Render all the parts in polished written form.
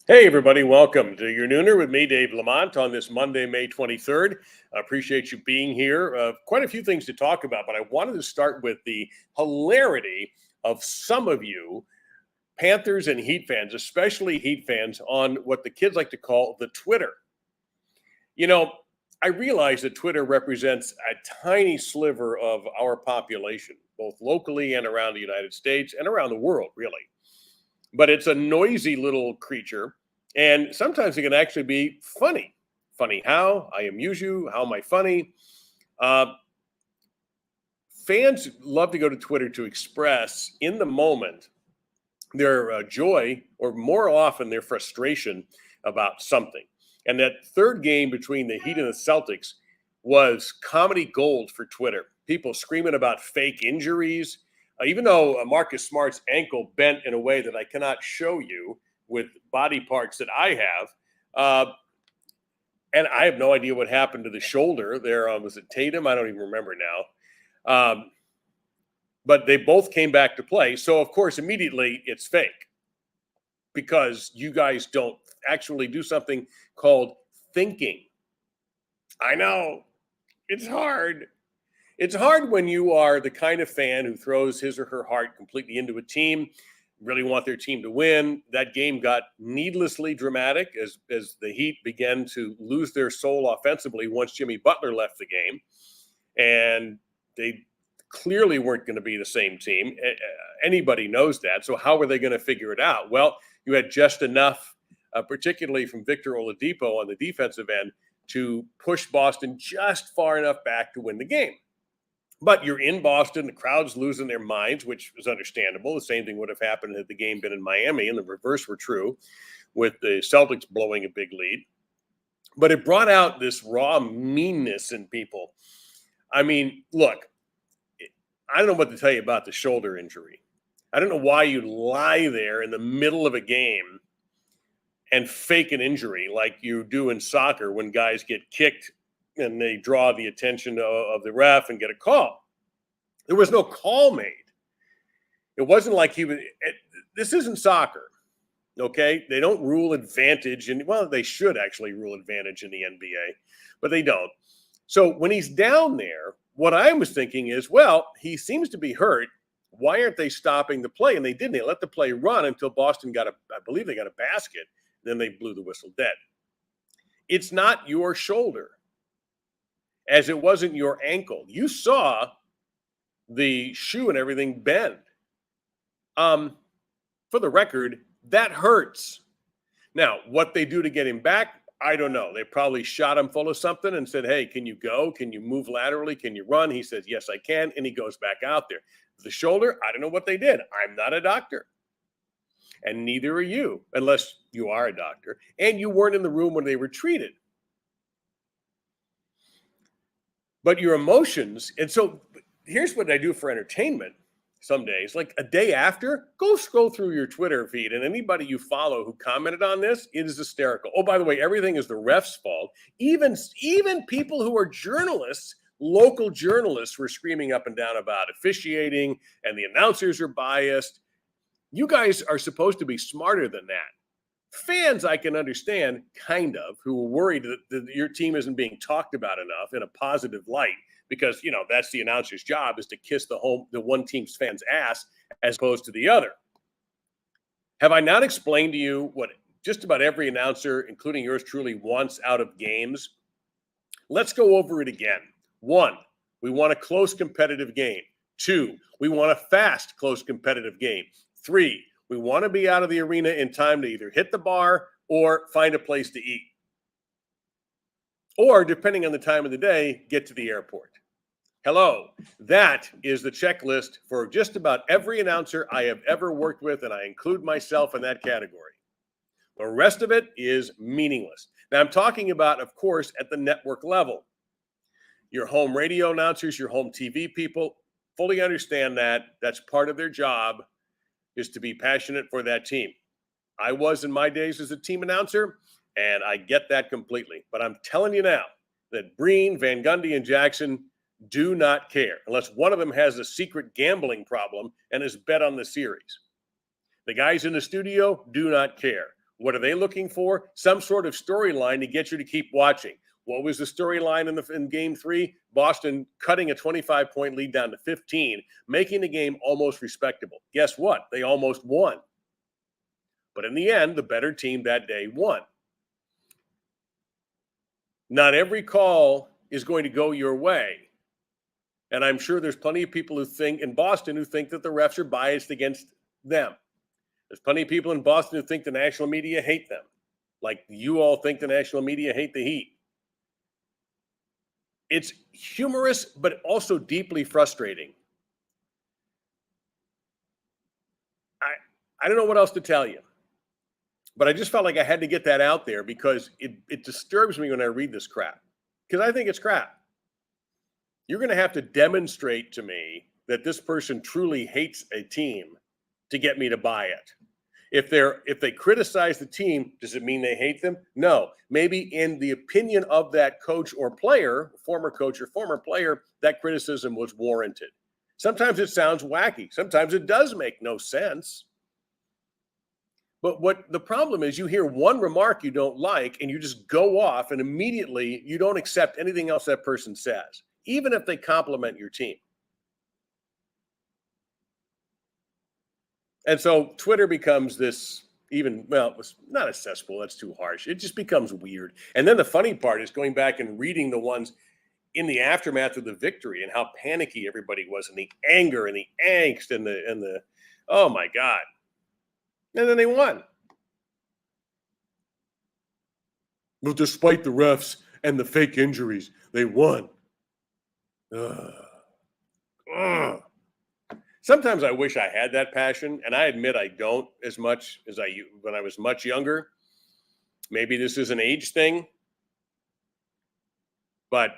Hey, everybody, welcome to your Nooner with me, Dave LaMont, on this Monday, May 23rd. I appreciate you being here. Quite a few things to talk about, but I wanted to start with the hilarity of some of you Panthers and Heat fans, especially Heat fans, on what the kids like to call the Twitter. You know, I realize that Twitter represents a tiny sliver of our population, both locally and around the United States and around the world, really. But it's a noisy little creature, and sometimes it can actually be funny. Funny how? I amuse you. How am I funny? Uh, Fans love to go to Twitter to express in the moment their joy, or more often their frustration about something. And that third game between the Heat and the Celtics was comedy gold for Twitter. People screaming about fake injuries, even though Marcus Smart's ankle bent in a way that I cannot show you with body parts that I have. And I have no idea what happened to the shoulder there. Was it Tatum? I don't even remember now. But they both came back to play. So, of course, immediately it's fake because you guys don't actually do something called thinking. I know it's hard. It's hard when you are the kind of fan who throws his or her heart completely into a team, really want their team to win. That game got needlessly dramatic as the Heat began to lose their soul offensively once Jimmy Butler left the game. And they clearly weren't going to be the same team. Anybody knows that. So how were they going to figure it out? Well, you had just enough, particularly from Victor Oladipo on the defensive end, to push Boston just far enough back to win the game. But you're in Boston, the crowd's losing their minds, which is understandable. The same thing would have happened had the game been in Miami, and the reverse were true with the Celtics blowing a big lead. But it brought out this raw meanness in people. I mean, look, I don't know what to tell you about the shoulder injury. I don't know why you lie there in the middle of a game and fake an injury like you do in soccer when guys get kicked and they draw the attention of the ref and get a call. There was no call made. It wasn't like this isn't soccer, okay? They don't rule advantage, and well, they should actually rule advantage in the NBA, but they don't. So when he's down there, what I was thinking is, well, he seems to be hurt. Why aren't they stopping the play? And they didn't. They let the play run until Boston I believe they got a basket. Then they blew the whistle dead. It's not your shoulder, as it wasn't your ankle. You saw the shoe and everything bend. For the record, that hurts. Now, what they do to get him back, I don't know. They probably shot him full of something and said, hey, can you go? Can you move laterally? Can you run? He says, yes, I can. And he goes back out there. The shoulder, I don't know what they did. I'm not a doctor. And neither are you, unless you are a doctor. And you weren't in the room when they were treated. But your emotions, and so here's what I do for entertainment some days. Like a day after, go scroll through your Twitter feed, and anybody you follow who commented on this, it is hysterical. Oh, by the way, everything is the ref's fault. Even people who are journalists, local journalists, were screaming up and down about officiating, and the announcers are biased. You guys are supposed to be smarter than that. Fans, I can understand, kind of, who are worried that your team isn't being talked about enough in a positive light, because, you know, that's the announcer's job, is to kiss the one team's fans' ass as opposed to the other. Have I not explained to you what just about every announcer, including yours truly, wants out of games? Let's go over it again. 1, we want a close competitive game. 2, we want a fast, close competitive game. 3, we want to be out of the arena in time to either hit the bar or find a place to eat. Or, depending on the time of the day, get to the airport. Hello. That is the checklist for just about every announcer I have ever worked with, and I include myself in that category. The rest of it is meaningless. Now, I'm talking about, of course, at the network level. Your home radio announcers, your home TV people fully understand that. That's part of their job, is to be passionate for that team. I was in my days as a team announcer, and I get that completely. But I'm telling you now that Breen, Van Gundy, and Jackson do not care unless one of them has a secret gambling problem and is bet on the series. The guys in the studio do not care. What are they looking for? Some sort of storyline to get you to keep watching. What was the storyline in game 3? Boston cutting a 25-point lead down to 15, making the game almost respectable. Guess what? They almost won. But in the end, the better team that day won. Not every call is going to go your way. And I'm sure there's plenty of people who think in Boston who think that the refs are biased against them. There's plenty of people in Boston who think the national media hate them, like you all think the national media hate the Heat. It's humorous, but also deeply frustrating. I don't know what else to tell you, but I just felt like I had to get that out there because it disturbs me when I read this crap, because I think it's crap. You're going to have to demonstrate to me that this person truly hates a team to get me to buy it. If they criticize the team, does it mean they hate them? No. Maybe in the opinion of that coach or player, former coach or former player, that criticism was warranted. Sometimes it sounds wacky. Sometimes it does make no sense. But what the problem is, you hear one remark you don't like and you just go off and immediately you don't accept anything else that person says, even if they compliment your team. And so Twitter becomes this it's not a cesspool. That's too harsh. It just becomes weird. And then the funny part is going back and reading the ones in the aftermath of the victory and how panicky everybody was, and the anger and the angst and the oh my God. And then they won. But despite the refs and the fake injuries, they won. Sometimes I wish I had that passion, and I admit I don't as much as when I was much younger. Maybe this is an age thing, but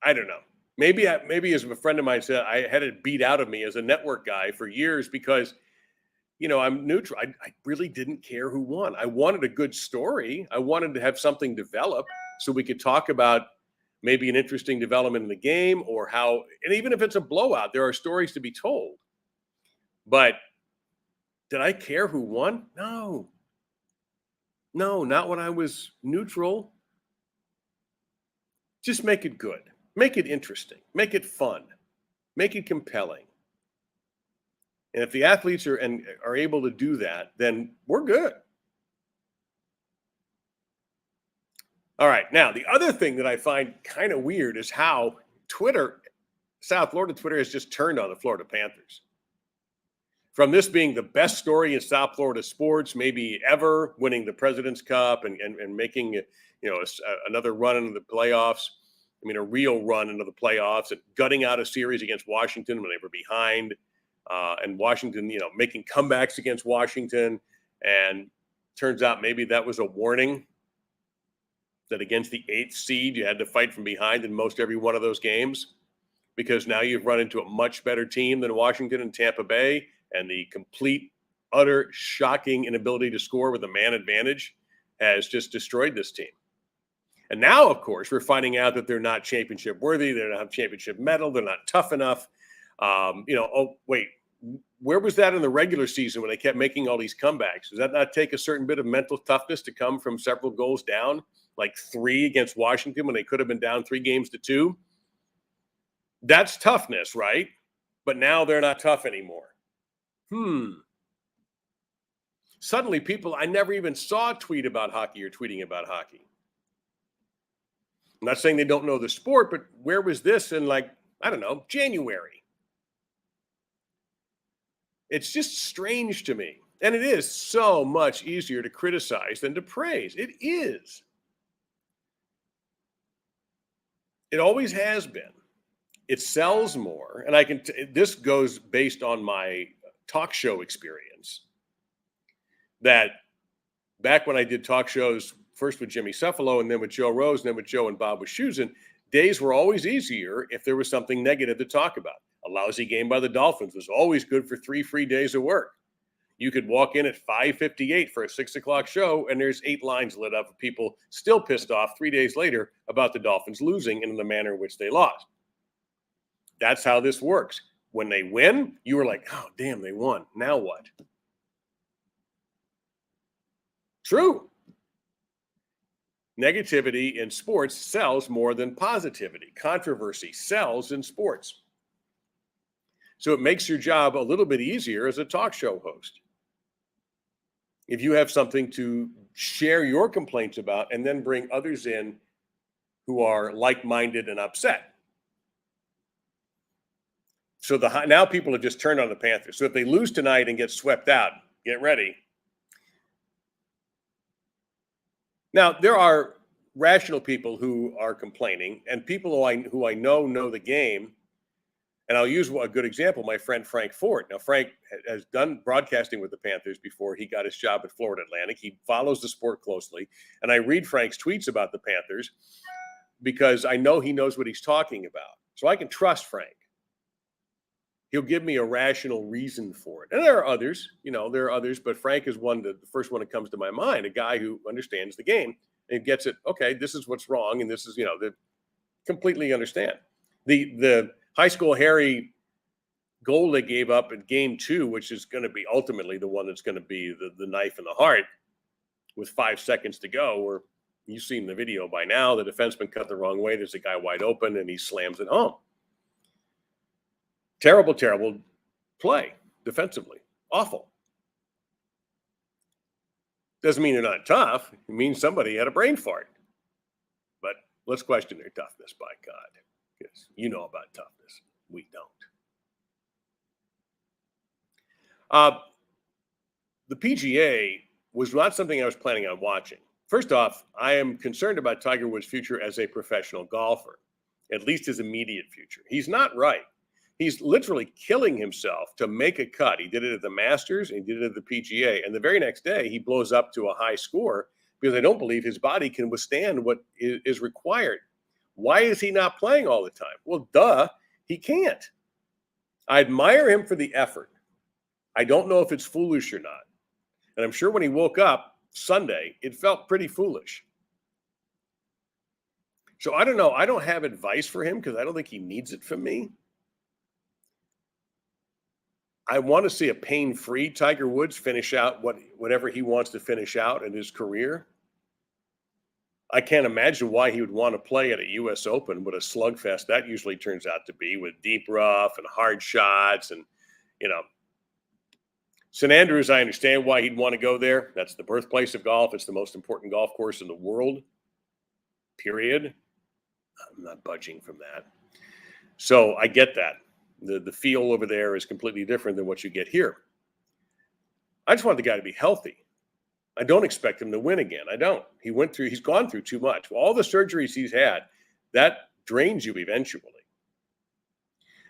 I don't know. Maybe as a friend of mine said, I had it beat out of me as a network guy for years because, I'm neutral. I really didn't care who won. I wanted a good story. I wanted to have something develop so we could talk about maybe an interesting development in the game or how, and even if it's a blowout, there are stories to be told. But did I care who won? No, not when I was neutral. Just make it good. Make it interesting. Make it fun. Make it compelling. And if the athletes are able to do that, then we're good. All right. Now, the other thing that I find kind of weird is how South Florida Twitter has just turned on the Florida Panthers. From this being the best story in South Florida sports, maybe ever, winning the President's Cup and making another run into the playoffs. I mean, a real run into the playoffs and gutting out a series against Washington when they were behind, and Washington, making comebacks against Washington. And turns out maybe that was a warning that against the 8th seed, you had to fight from behind in most every one of those games, because now you've run into a much better team than Washington and Tampa Bay, and the complete, utter, shocking inability to score with a man advantage has just destroyed this team. And now, of course, we're finding out that they're not championship worthy. They don't have championship mettle. They're not tough enough. Where was that in the regular season when they kept making all these comebacks? Does that not take a certain bit of mental toughness to come from several goals down, like 3 against Washington when they could have been down 3-2? That's toughness, right? But now they're not tough anymore. Suddenly people I never even saw tweet about hockey or tweeting about hockey. I'm not saying they don't know the sport, but where was this in January? It's just strange to me. And it is so much easier to criticize than to praise. It is. It always has been. It sells more. And this goes based on my talk show experience, that back when I did talk shows, first with Jimmy Cephalo and then with Joe Rose and then with Joe and Bob Wischusen, days were always easier if there was something negative to talk about. A lousy game by the Dolphins was always good for 3 free days of work. You could walk in at 5:58 for a 6 o'clock show, and there's 8 lines lit up of people still pissed off 3 days later about the Dolphins losing in the manner in which they lost. That's how this works. When they win, you were like, oh, damn, they won. Now what? True. Negativity in sports sells more than positivity. Controversy sells in sports. So it makes your job a little bit easier as a talk show host. If you have something to share your complaints about and then bring others in who are like-minded and upset. So now people have just turned on the Panthers. So if they lose tonight and get swept out, get ready. Now, there are rational people who are complaining, and people who I know the game. And I'll use a good example, my friend Frank Ford. Now, Frank has done broadcasting with the Panthers before he got his job at Florida Atlantic. He follows the sport closely. And I read Frank's tweets about the Panthers because I know he knows what he's talking about. So I can trust Frank. He'll give me a rational reason for it. And there are others, but Frank is the first one that comes to my mind, a guy who understands the game and gets it. Okay, this is what's wrong. And this is, they completely understand. The high school Harry goal they gave up in game 2, which is going to be ultimately the one that's going to be the knife in the heart with 5 seconds to go, where you've seen the video by now, the defenseman cut the wrong way. There's a guy wide open and he slams it home. Terrible, terrible play defensively. Awful. Doesn't mean they're not tough. It means somebody had a brain fart. But let's question their toughness, by God. Because you know about toughness. We don't. The PGA was not something I was planning on watching. First off, I am concerned about Tiger Woods' future as a professional golfer, at least his immediate future. He's not right. He's literally killing himself to make a cut. He did it at the Masters and he did it at the PGA. And the very next day, he blows up to a high score because I don't believe his body can withstand what is required. Why is he not playing all the time? Well, he can't. I admire him for the effort. I don't know if it's foolish or not. And I'm sure when he woke up Sunday, it felt pretty foolish. So I don't know. I don't have advice for him because I don't think he needs it from me. I want to see a pain-free Tiger Woods finish out whatever he wants to finish out in his career. I can't imagine why he would want to play at a U.S. Open with a slugfest that usually turns out to be, with deep rough and hard shots. And, St. Andrews, I understand why he'd want to go there. That's the birthplace of golf. It's the most important golf course in the world, period. I'm not budging from that. So I get that. The feel over there is completely different than what you get here. I just want the guy to be healthy. I don't expect him to win again. I don't. He's gone through too much. All the surgeries he's had, that drains you eventually.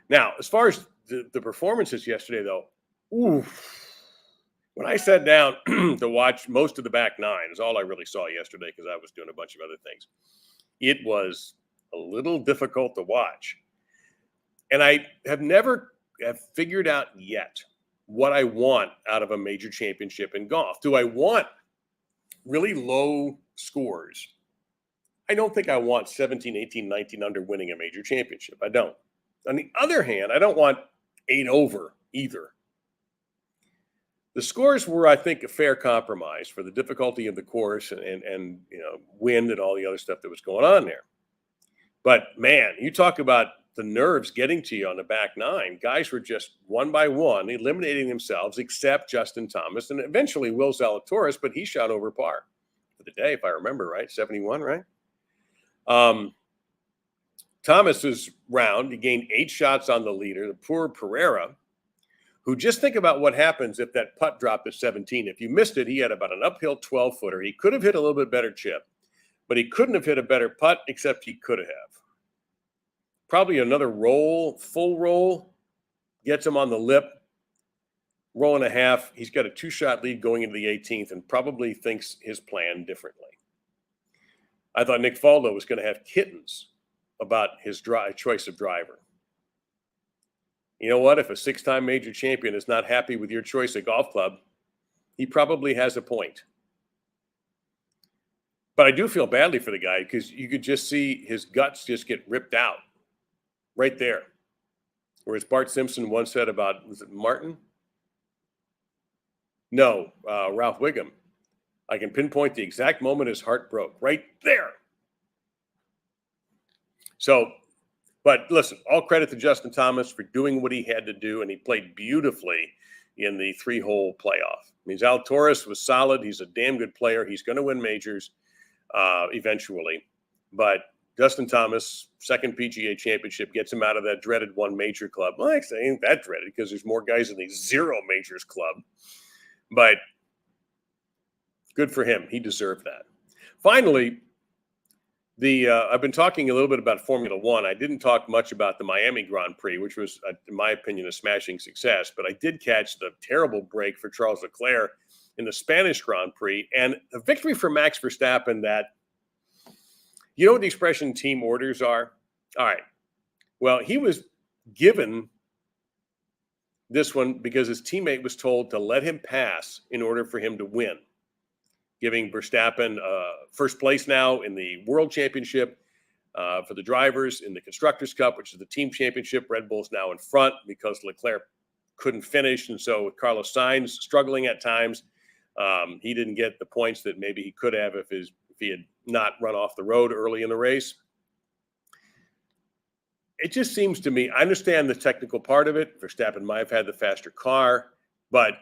Now, as far as the performances yesterday, though, when I sat down to watch most of the back nine, is all I really saw yesterday because I was doing a bunch of other things. It was a little difficult to watch. And I have never figured out yet what I want out of a major championship in golf. Do I want really low scores? I don't think I want 17, 18, 19 under winning a major championship. I don't. On the other hand, I don't want 8 over either. The scores were, I think, a fair compromise for the difficulty of the course and wind and all the other stuff that was going on there. But, man, you talk about the nerves getting to you on the back nine. Guys were just one by one eliminating themselves, except Justin Thomas and eventually Will Zalatoris, but he shot over par for the day, if I remember right, 71, right? Thomas's round, he gained 8 shots on the leader. The poor Pereira, who, just think about what happens if that putt dropped at 17. If you missed it, he had about an uphill 12-footer. He could have hit a little bit better chip, but he couldn't have hit a better putt, except he could have. Probably another full roll, gets him on the lip, roll and a half. He's got a 2-shot lead going into the 18th and probably thinks his plan differently. I thought Nick Faldo was going to have kittens about his choice of driver. You know what? If a 6-time major champion is not happy with your choice of golf club, he probably has a point. But I do feel badly for the guy because you could just see his guts just get ripped out. Right there. Whereas Bart Simpson once said about, was it Martin? No, Ralph Wiggum. I can pinpoint the exact moment his heart broke right there. So, but listen, all credit to Justin Thomas for doing what he had to do, and he played beautifully in the 3-hole playoff. I mean, Zalatoris was solid. He's a damn good player. He's going to win majors eventually. But Justin Thomas, second PGA championship, gets him out of that dreaded one major club. Well, actually, ain't that dreaded because there's more guys in the 0 majors club. But good for him. He deserved that. Finally, I've been talking a little bit about Formula One. I didn't talk much about the Miami Grand Prix, which was, in my opinion, a smashing success. But I did catch the terrible break for Charles Leclerc in the Spanish Grand Prix, and a victory for Max Verstappen that, you know what the expression team orders are? All right. Well, he was given this one because his teammate was told to let him pass in order for him to win, giving Verstappen first place now in the World Championship for the drivers, in the Constructors' Cup, which is the team championship. Red Bull's now in front because Leclerc couldn't finish. And so with Carlos Sainz struggling at times, he didn't get the points that maybe he could have if he had not run off the road early in the race. It just seems to me, I understand the technical part of it. Verstappen might have had the faster car, but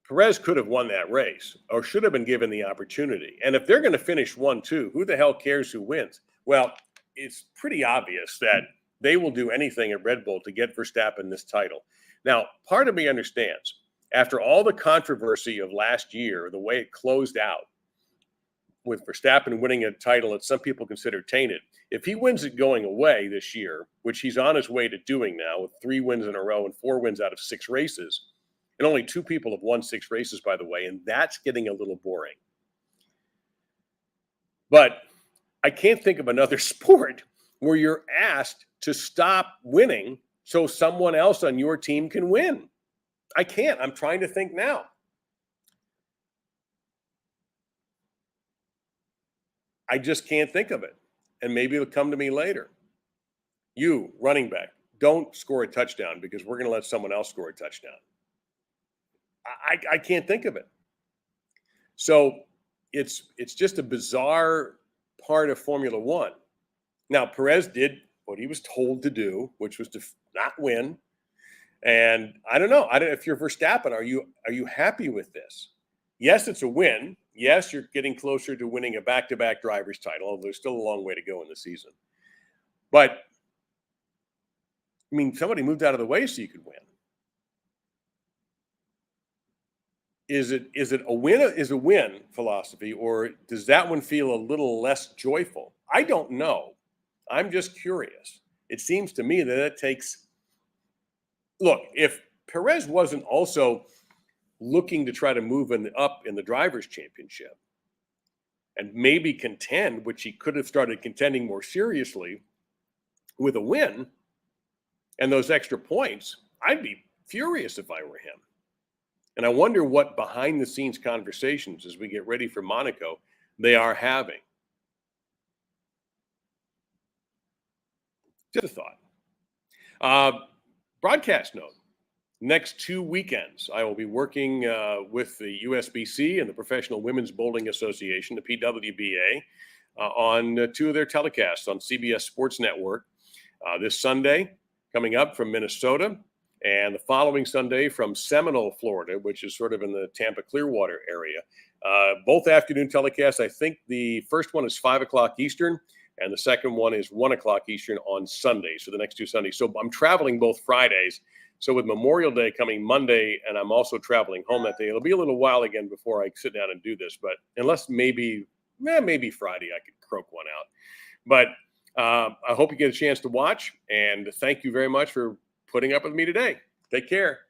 Perez could have won that race or should have been given the opportunity. And if they're going to finish 1-2, who the hell cares who wins? Well, it's pretty obvious that they will do anything at Red Bull to get Verstappen this title. Now, part of me understands, after all the controversy of last year, the way it closed out, with Verstappen winning a title that some people consider tainted, if he wins it going away this year, which he's on his way to doing now with 3 wins in a row and 4 wins out of 6 races, and only 2 people have won 6 races, by the way, and that's getting a little boring. But I can't think of another sport where you're asked to stop winning so someone else on your team can win. I can't. I'm trying to think now. I just can't think of it. And maybe it'll come to me later. You, running back, don't score a touchdown because we're going to let someone else score a touchdown. I can't think of it. So it's just a bizarre part of Formula One. Now, Perez did what he was told to do, which was to not win. And I don't know. If you're Verstappen, are you happy with this? Yes, it's a win. Yes, you're getting closer to winning a back-to-back driver's title, although there's still a long way to go in the season. But, I mean, somebody moved out of the way so you could win. Is it a win philosophy, or does that one feel a little less joyful? I don't know. I'm just curious. It seems to me that it takes – look, if Perez wasn't also – looking to try to move up in the Drivers' Championship and maybe contend, which he could have started contending more seriously with a win and those extra points, I'd be furious if I were him. And I wonder what behind-the-scenes conversations as we get ready for Monaco they are having. Just a thought. Broadcast note. Next 2 weekends, I will be working with the USBC and the Professional Women's Bowling Association, the PWBA, on 2 of their telecasts on CBS Sports Network. This Sunday, coming up from Minnesota, and the following Sunday from Seminole, Florida, which is sort of in the Tampa Clearwater area. Both afternoon telecasts. I think the first one is 5 o'clock Eastern, and the second one is 1 o'clock Eastern on Sunday. So the next 2 Sundays. So I'm traveling both Fridays. So with Memorial Day coming Monday, and I'm also traveling home that day, it'll be a little while again before I sit down and do this. But unless maybe Friday I could croak one out. But I hope you get a chance to watch, and thank you very much for putting up with me today. Take care.